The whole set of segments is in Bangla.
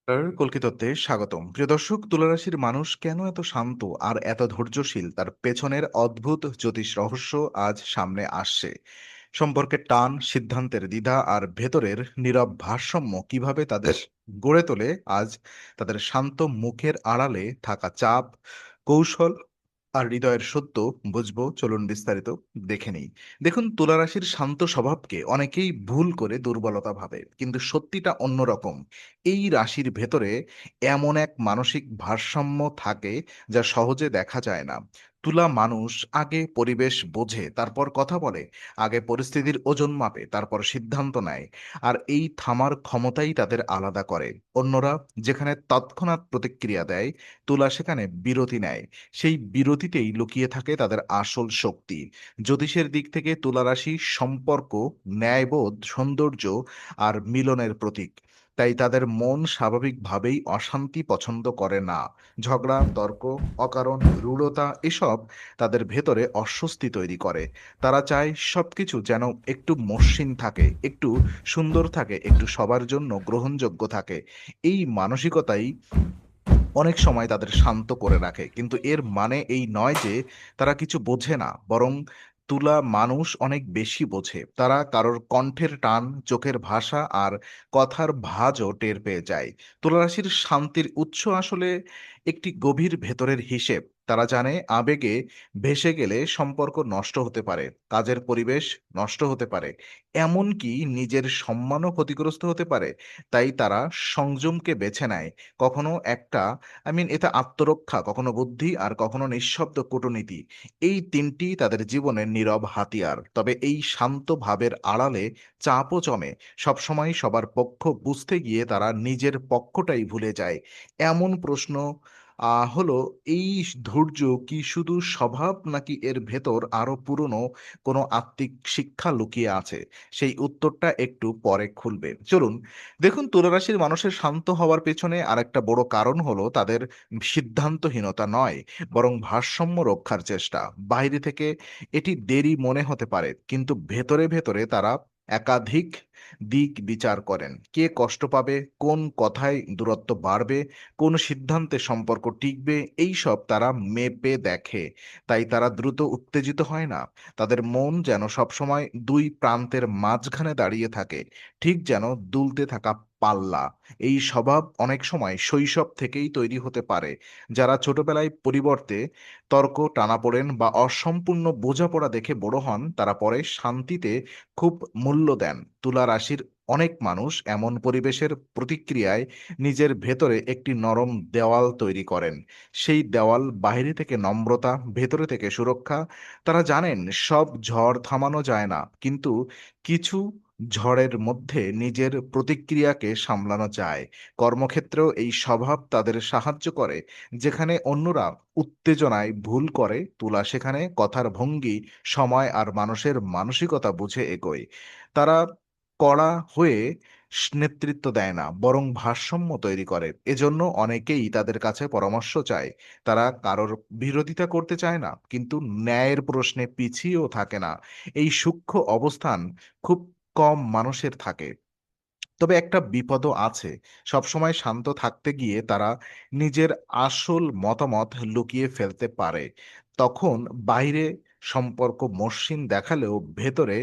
কল্কিতত্বে স্বাগতম। প্রিয় দর্শক, তুলারাশির মানুষ কেন এত শান্ত আর এত ধৈর্যশীল, তার পেছনের অদ্ভুত জ্যোতিষ রহস্য আজ সামনে আসছে। সম্পর্কের টান, সিদ্ধান্তের দ্বিধা আর ভেতরের নীরব ভারসাম্য কিভাবে তাদের গড়ে তোলে, আজ তাদের শান্ত মুখের আড়ালে থাকা চাপ, কৌশল আর হৃদয়ের সত্য বুঝবো। চলুন বিস্তারিত দেখে নিই। দেখুন, তুলা রাশির শান্ত স্বভাবকে অনেকেই ভুল করে দুর্বলতা ভাবে, কিন্তু সত্যিটা অন্যরকম। এই রাশির ভেতরে এমন এক মানসিক ভারসাম্য থাকে যা সহজে দেখা যায় না। তুলা মানুষ আগে পরিবেশ বোঝে, তারপর কথা বলে, আগে পরিস্থিতির ওজন মাপে, তারপর সিদ্ধান্ত নেয়। আর এই থামার ক্ষমতাই তাদের আলাদা করে। অন্যরা যেখানে তৎক্ষণাৎ প্রতিক্রিয়া দেয়, তুলা সেখানে বিরতি নেয়। সেই বিরতিতেই লুকিয়ে থাকে তাদের আসল শক্তি। জ্যোতিষের দিক থেকে তুলা রাশি সম্পর্ক, ন্যায়বোধ, সৌন্দর্য আর মিলনের প্রতীক। তাই তাদের মন স্বাভাবিকভাবেই অশান্তি পছন্দ করে না। ঝগড়া, তর্ক, অকারণ রূঢ়তা এসব তাদের ভেতরে অস্বস্তি তৈরি করে। তারা চায় সবকিছু যেন একটু মসৃণ থাকে, একটু সুন্দর থাকে, একটু সবার জন্য গ্রহণযোগ্য থাকে। এই মানসিকতাই অনেক সময় তাদের শান্ত করে রাখে, কিন্তু এর মানে এই নয় যে তারা কিছু বোঝে না। বরং তুলা মানুষ অনেক বেশি বোঝে। তারা কারোর কণ্ঠের টান, চোখের ভাষা আর কথার ভাঁজও টের পেয়ে যায়। তুলা রাশির শান্তির উৎস আসলে একটি গভীর ভেতরের হিসেব। তারা জানে আবেগে ভেসে গেলে সম্পর্ক নষ্ট হতে পারে, কাজের পরিবেশ নষ্ট হতে পারে, এমনকি নিজের সম্মানও ক্ষতিগ্রস্ত হতে পারে। তাই তারা সংযমকে বেছে নেয়। কখনো একটা এটা আত্মরক্ষা, কখনো বুদ্ধি আর কখনো নিঃশব্দ কূটনীতি। এই তিনটি তাদের জীবনের নীরব হাতিয়ার। তবে এই শান্ত ভাবের আড়ালে চাপও জমে। সবসময় সবার পক্ষ বুঝতে গিয়ে তারা নিজের পক্ষটাই ভুলে যায়। এমন প্রশ্ন হলো, এই ধৈর্য কি শুধু স্বভাব, নাকি এর ভেতর আরো পুরনো কোনো আত্মিক শিক্ষা লুকিয়ে আছে? সেই উত্তরটা একটু পরে খুলবে। চলুন দেখুন, তুলা রাশির মানুষের শান্ত হওয়ার পেছনে আরেকটা বড় কারণ হলো তাদের সিদ্ধান্তহীনতা নয়, বরং ভারসাম্য রক্ষার চেষ্টা। বাইরে থেকে এটি দেরি মনে হতে পারে, কিন্তু ভেতরে ভেতরে তারা একাধিক দিক বিচার করেন। কে কষ্ট পাবে, কোন কথায় দূরত্ব বাড়বে, কোন সিদ্ধান্তে সম্পর্ক টিকবে, এই সব তারা মেপে দেখে। তাই তারা দ্রুত উত্তেজিত হয় না। তাদের মন যেন সবসময় দুই প্রান্তের মাঝখানে দাঁড়িয়ে থাকে, ঠিক যেন দুলতে থাকা পাল্লা। এই স্বভাব অনেক সময় শৈশব থেকেই তৈরি হতে পারে। যারা ছোটবেলায় পরিবর্তে, তর্ক, টানাপোড়েন বা অসম্পূর্ণ বোঝাপড়া দেখে বড় হন, তারা পরে শান্তিতে খুব মূল্য দেন। তুলা রাশির অনেক মানুষ এমন পরিবেশের প্রতিক্রিয়ায় নিজের ভেতরে একটি নরম দেওয়াল তৈরি করেন। সেই দেওয়াল বাইরে থেকে নম্রতা, ভেতরে থেকে সুরক্ষা। তারা জানেন সব ঝড় থামানো যায় না, কিন্তু কিছু ঝড়ের মধ্যে নিজের প্রতিক্রিয়াকে সামলানো যায়। কর্মক্ষেত্রেও এই স্বভাব তাদের সাহায্য করে। যেখানে অন্যরা উত্তেজনায় ভুল করে, তুলা সেখানে কথার ভঙ্গি, সময় আর মানুষের মানসিকতা বুঝে এগোয়। তারা কড়া হয়ে নেতৃত্ব দেয় না, বরং ভারসাম্য তৈরি করে। এজন্য অনেকেই তাদের কাছে পরামর্শ চায়। তারা কারোর বিরোধিতা করতে চায় না, কিন্তু ন্যায়ের প্রশ্নে পিছিয়েও থাকে না। এই সূক্ষ্ম অবস্থান খুব কম মানুষের থাকে। তবে একটা বিপদও আছে। সবসময় শান্ত থাকতে গিয়ে তারা নিজের আসল মতামত লুকিয়ে ফেলতে পারে। তখন বাইরে সম্পর্ক মসৃণ দেখালেও ভেতরে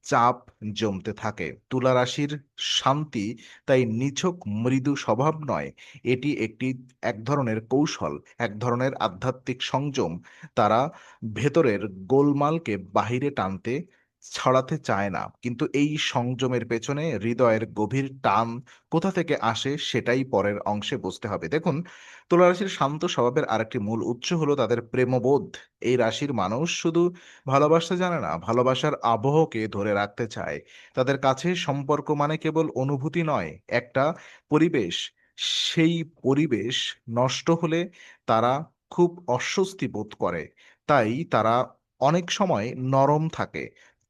চাপ জমতে থাকে। তুলা রাশির শান্তি তাই নিছক মৃদু স্বভাব নয়, এটি এক ধরনের কৌশল, এক ধরনের আধ্যাত্মিক সংযম। তারা ভেতরের গোলমালকে বাহিরে টানতে ছড়াতে চায় না, কিন্তু এই সংযমের পেছনে হৃদয়ের গভীর টান কোথা থেকে আসে সেটাই পরের অংশে বুঝতে হবে। দেখুন, তুলা রাশির শান্ত স্বভাবের আরেকটি মূল উৎস হলো তাদের প্রেমবোধ। এই রাশির মানুষ শুধু ভালোবাসতে জানে না, ভালোবাসার আবহকে ধরে রাখতে চায়। তাদের কাছে সম্পর্ক মানে কেবল অনুভূতি নয়, একটা পরিবেশ। সেই পরিবেশ নষ্ট হলে তারা খুব অস্বস্তি বোধ করে। তাই তারা অনেক সময় নরম থাকে,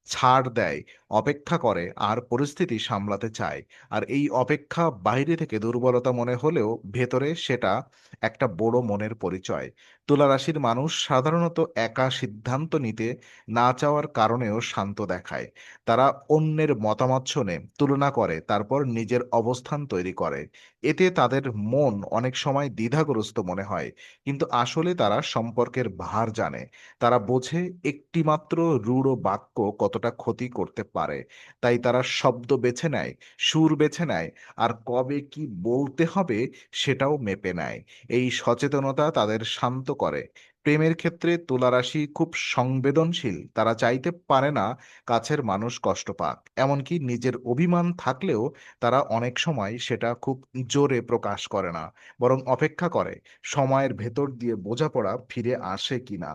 ছাড় দেয়, অপেক্ষা করে আর পরিস্থিতি সামলাতে চায়। আর এই অপেক্ষা বাইরে থেকে দুর্বলতা মনে হলেও ভেতরে সেটা একটা বড় মনের পরিচয়। তুলা রাশির মানুষ সাধারণত একা সিদ্ধান্ত নিতে না চাওয়ার কারণেও শান্ত দেখায়। তারা অন্যের মতামত শোনে, তুলনা করে, তারপর নিজের অবস্থান তৈরি করে। এতে তাদের মন অনেক সময় দ্বিধাগ্রস্ত মনে হয়, কিন্তু আসলে তারা সম্পর্কের ভার জানে। তারা বোঝে একটিমাত্র রূঢ় বাক্য কতটা ক্ষতি করতে পারে। তাই তারা শব্দ বেছে নেয়, সুর বেছে নেয়, আর কবে কি বলতে হবে সেটাও মেপে নেয়। এই সচেতনতা তাদের শান্ত করে। প্রেমের ক্ষেত্রে তুলা রাশি খুব সংবেদনশীল। তারা চাইতে পারে না কাছের মানুষ কষ্ট পাক। এমনকি নিজের অভিমান থাকলেও তারা অনেক সময় সেটা খুব জোরে প্রকাশ করে না, বরং অপেক্ষা করে সময়ের ভেতর দিয়ে বোঝাপড়া ফিরে আসে কিনা।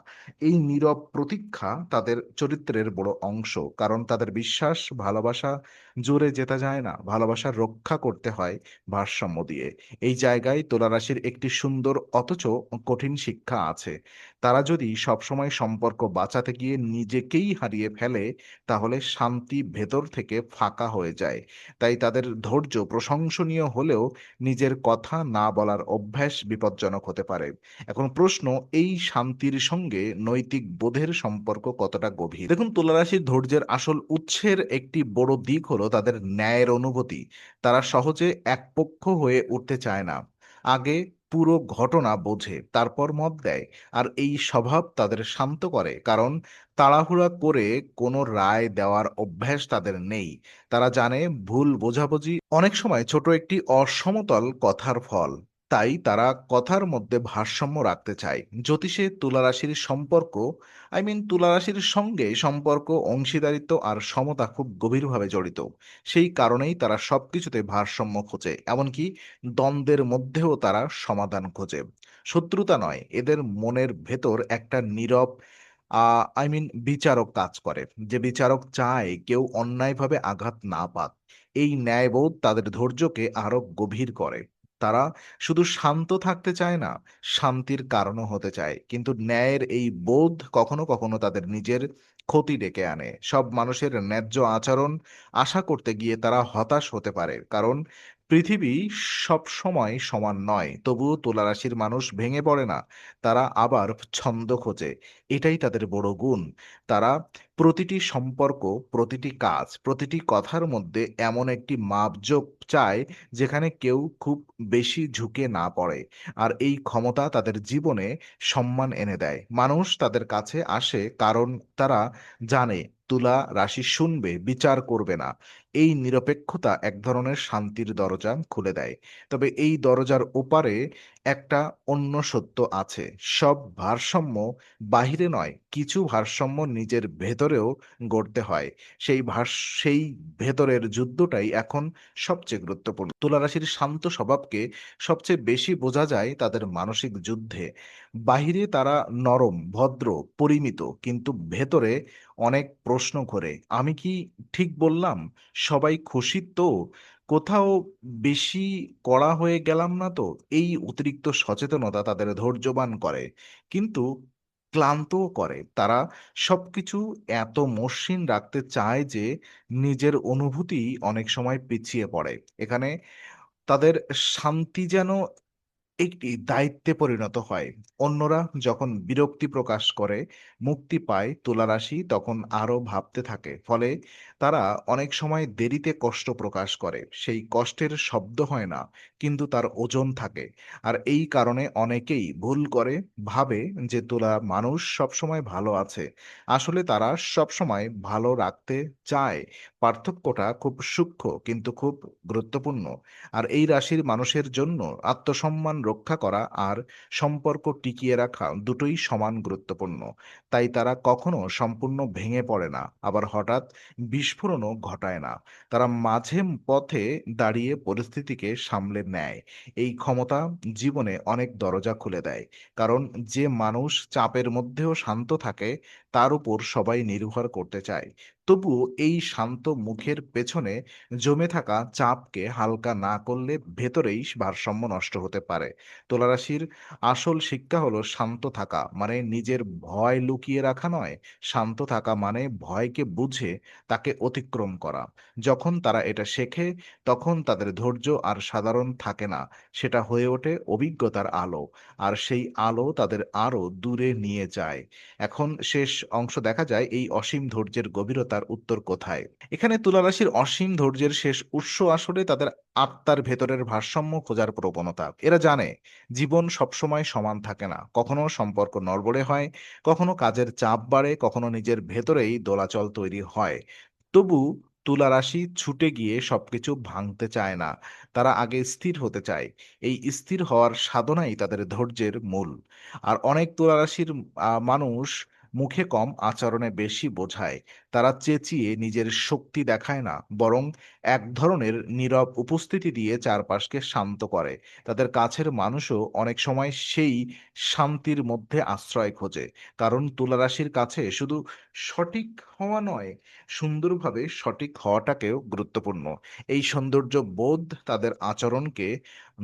এই নীরব প্রতীক্ষা তাদের চরিত্রের বড় অংশ, কারণ তাদের বিশ্বাস ভালোবাসা জোরে যেতে যায় না, ভালোবাসা রক্ষা করতে হয় ভারসাম্য দিয়ে। এই জায়গায় তুলা রাশির একটি সুন্দর অথচ কঠিন শিক্ষা আছে। তারা যদি সবসময় সম্পর্ক বাঁচাতে গিয়ে নিজেকেই হারিয়ে ফেলে, তাহলে শান্তি ভেতর থেকে ফাঁকা হয়ে যায়। তাই তাদের ধৈর্য প্রশংসনীয় হলেও নিজের কথা না বলার অভ্যাস বিপজ্জনক হতে পারে। এখন প্রশ্ন, এই শান্তির সঙ্গে নৈতিক বোধের সম্পর্ক কতটা গভীর? দেখুন, তুলা রাশির ধৈর্যের আসল উৎসের একটি বড় দিক হলো তাদের ন্যায়ের অনুভূতি। তারা সহজে একপক্ষ হয়ে উঠতে চায় না। আগে পুরো ঘটনা বোঝে, তারপর মত দেয়। আর এই স্বভাব তাদের শান্ত করে, কারণ তাড়াহুড়া করে কোনো রায় দেওয়ার অভ্যাস তাদের নেই। তারা জানে ভুল বোঝাবুঝি অনেক সময় ছোট একটি অসমতল কথার ফল। তাই তারা কথার মধ্যে ভারসাম্য রাখতে চায়। জ্যোতিষে তুলা রাশির সম্পর্ক, তুলা রাশির সঙ্গে সম্পর্ক, অংশীদারিত্ব আর সমতা খুব গভীরভাবে জড়িত। সেই কারণেই তারা সবকিছুতে ভারসাম্য খোঁজে, এমনকি দ্বন্দ্বের মধ্যেও তারা সমাধান খোঁজে। শত্রুতা নয়, এদের মনের ভেতর একটা নীরব বিচারক কাজ করে। যে বিচারক চায় কেউ অন্যায়ভাবে আঘাত না পাক। এই ন্যায়বোধ তাদের ধৈর্যকে আরো গভীর করে। তারা শুধু শান্ত থাকতে চায় না, শান্তির কারণও হতে চায়। কিন্তু ন্যায়ের এই বোধ কখনো কখনো তাদের নিজের ক্ষতি ডেকে আনে। সব মানুষের ন্যায্য আচরণ আশা করতে গিয়ে তারা হতাশ হতে পারে, কারণ পৃথিবী সব সময় সমান নয়। তবুও তুলা রাশির মানুষ ভেঙে পড়ে না, তারা আবার ছন্দ খোঁজে। এটাই তাদের বড় গুণ। তারা প্রতিটি সম্পর্ক, প্রতিটি কাজ, প্রতিটি কথার মধ্যে এমন একটি মাপজোক চায় যেখানে কেউ খুব বেশি ঝুঁকে না পড়ে। আর এই ক্ষমতা তাদের জীবনে সম্মান এনে দেয়। মানুষ তাদের কাছে আসে কারণ তারা জানে তুলা রাশি শুনবে, বিচার করবে না। এই নিরপেক্ষতা এক ধরনের শান্তির দরজা খুলে দেয়। তবে এই দরজার ওপারে একটা অন্য সত্য আছে। সব ভারসাম্য বাহিরে নয়, কিছু ভারসাম্য নিজের ভেতরেও গড়তে হয়। সেই ভেতরের যুদ্ধটাই এখন সবচেয়ে গুরুত্বপূর্ণ। তুলা রাশির শান্ত স্বভাবকে সবচেয়ে বেশি বোঝা যায় তাদের মানসিক যুদ্ধে। বাহিরে তারা নরম, ভদ্র, পরিমিত, কিন্তু ভেতরে অনেক প্রশ্ন ঘোরে। আমি কি ঠিক বললাম? সবাই খুশি তো? কোথাও বেশি কড়া হয়ে গেলাম না তো? এই অতিরিক্ত সচেতনতা তাদের ধৈর্যবান করে, কিন্তু ক্লান্তও করে। তারা সবকিছু এত মসৃণ রাখতে চায় যে নিজের অনুভূতি অনেক সময় পিছিয়ে পড়ে। এখানে তাদের শান্তি যেন একটি দায়িত্বে পরিণত হয়। অন্যরা যখন বিরক্তি প্রকাশ করে, মুক্তি পায়, তুলারাশি তখন আরো ভাবতে থাকে। ফলে তারা অনেক সময় দেরিতে কষ্ট প্রকাশ করে। সেই কষ্টের শব্দ হয় না, কিন্তু তার ওজন থাকে। আর এই কারণে অনেকেই ভুল করে, ভাবে যে তুলা মানুষ সবসময় ভালো আছে। আসলে তারা সবসময় ভালো রাখতে চায়। পার্থক্যটা খুব সূক্ষ্ম কিন্তু খুব গুরুত্বপূর্ণ। আর এই রাশির মানুষের জন্য আত্মসম্মান রক্ষা করা আর সম্পর্ক টিকিয়ে রাখা দুটোই সমান গুরুত্বপূর্ণ। তাই তারা কখনো সম্পূর্ণ ভেঙে পড়ে না, আবার হঠাৎ বিস্ফোরণও ঘটায় না। তারা মাঝে পথে দাঁড়িয়ে পরিস্থিতিকে সামলে নেয়। এই ক্ষমতা জীবনে অনেক দরজা খুলে দেয়। কারণ যে মানুষ চাপের মধ্যেও শান্ত থাকে, তার উপর সবাই নির্ভর করতে চায়। তবুও এই শান্ত মুখের পেছনে জমে থাকা চাপকে হালকা না করলে ভেতরেই ভারসাম্য নষ্ট হতে পারে। তুলারাশির আসল শিক্ষা হলো শান্ত থাকা মানে নিজের ভয় লুকিয়ে রাখা নয়। শান্ত থাকা মানে ভয়কে বুঝে তাকে অতিক্রম করা। যখন তারা এটা শেখে তখন তাদের ধৈর্য আর সাধারণ থাকে না, সেটা হয়ে ওঠে অভিজ্ঞতার আলো। আর সেই আলো তাদের আরো দূরে নিয়ে যায়। এখন শেষ অংশ দেখা যায় এই অসীম ধৈর্যের গভীরতার উত্তর কোথায়। এখানে তুলারাশির অসীম ধৈর্যের শেষ উৎস আসলে তাদের আত্মার ভেতরের ভারসাম্য খোঁজার প্রবণতা। এরা জানে জীবন সবসময় সমান থাকে না, কখনো সম্পর্ক নড়বড়ে হয়, কখনো কাজের চাপ বাড়ে, কখনো নিজের ভেতরেই দোলাচল তৈরি হয়। তবু তুলা রাশি ছুটে গিয়ে সবকিছু ভাঙতে চায় না, তারা আগে স্থির হতে চায়। এই স্থির হওয়ার সাধনাই তাদের ধৈর্যের মূল। আর অনেক তুলা রাশির মানুষ মুখে কম আচরণে বেশি বোঝায়। তারা চেঁচিয়ে নিজের শক্তি দেখায় না, বরং এক ধরনের নীরব উপস্থিতি দিয়ে চারপাশকে শান্ত করে। তাদের কাছের মানুষও অনেক সময় সেই শান্তির মধ্যে আশ্রয় খোঁজে। কারণ তুলা রাশির কাছে শুধু সঠিক হওয়া নয়, সুন্দরভাবে সঠিক হওয়াটাকেও গুরুত্বপূর্ণ। এই সৌন্দর্য বোধ তাদের আচরণকে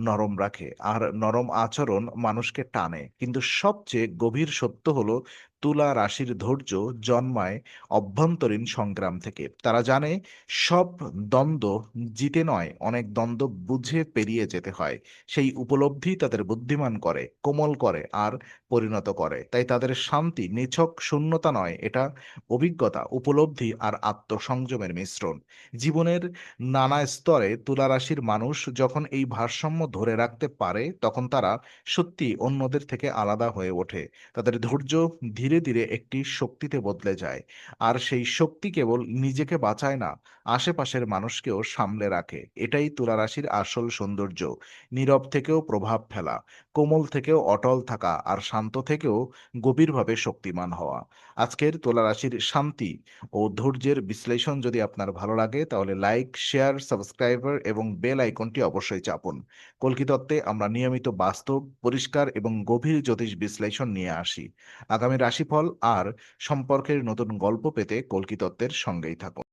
নরম রাখে, আর নরম আচরণ মানুষকে টানে। কিন্তু সবচেয়ে গভীর সত্য হলো তুলা রাশির ধৈর্য জন্মায় অভ্যন্তরীণ সংগ্রাম থেকে। তারা জানে সব দ্বন্দ্ব জিতে নয়, অনেক দ্বন্দ্ব বুঝে পেরিয়ে যেতে হয়। সেই উপলব্ধি তাদের বুদ্ধিমান করে, কোমল করে আর পরিণত করে। তাই তাদের শান্তি নিছক শূন্যতা নয়, এটা অভিজ্ঞতা, উপলব্ধি আর আত্মসংযমের মিশ্রণ। জীবনের নানা স্তরে তুলা রাশির মানুষ যখন এই ভারসাম্য ধরে রাখতে পারে তখন তারা সত্যি অন্যদের থেকে আলাদা হয়ে ওঠে। তাদের ধৈর্য ধীরে ধীরে একটি শক্তিতে বদলে যায়। আর সেই শক্তি কেবল নিজেকে বাঁচায় না, আশেপাশের মানুষকেও সামলে রাখে। এটাই তুলা রাশির আসল সৌন্দর্য। নীরব থেকেও প্রভাব ফেলা, কোমল থেকেও অটল থাকা, আর শান্ত থেকেও গভীরভাবে শক্তিমান হওয়া। আজকের তুলা রাশির শান্তি ও ধৈর্যের বিশ্লেষণ যদি আপনার ভালো লাগে তাহলে লাইক, শেয়ার, সাবস্ক্রাইবার এবং বেল আইকনটি অবশ্যই চাপুন। কল্কিতত্ত্বে আমরা নিয়মিত বাস্তব, পরিষ্কার এবং গভীর জ্যোতিষ বিশ্লেষণ নিয়ে আসি। আগামী রাশিফল আর সম্পর্কের নতুন গল্প পেতে কল্কিতত্ত্বের সঙ্গেই থাকুন।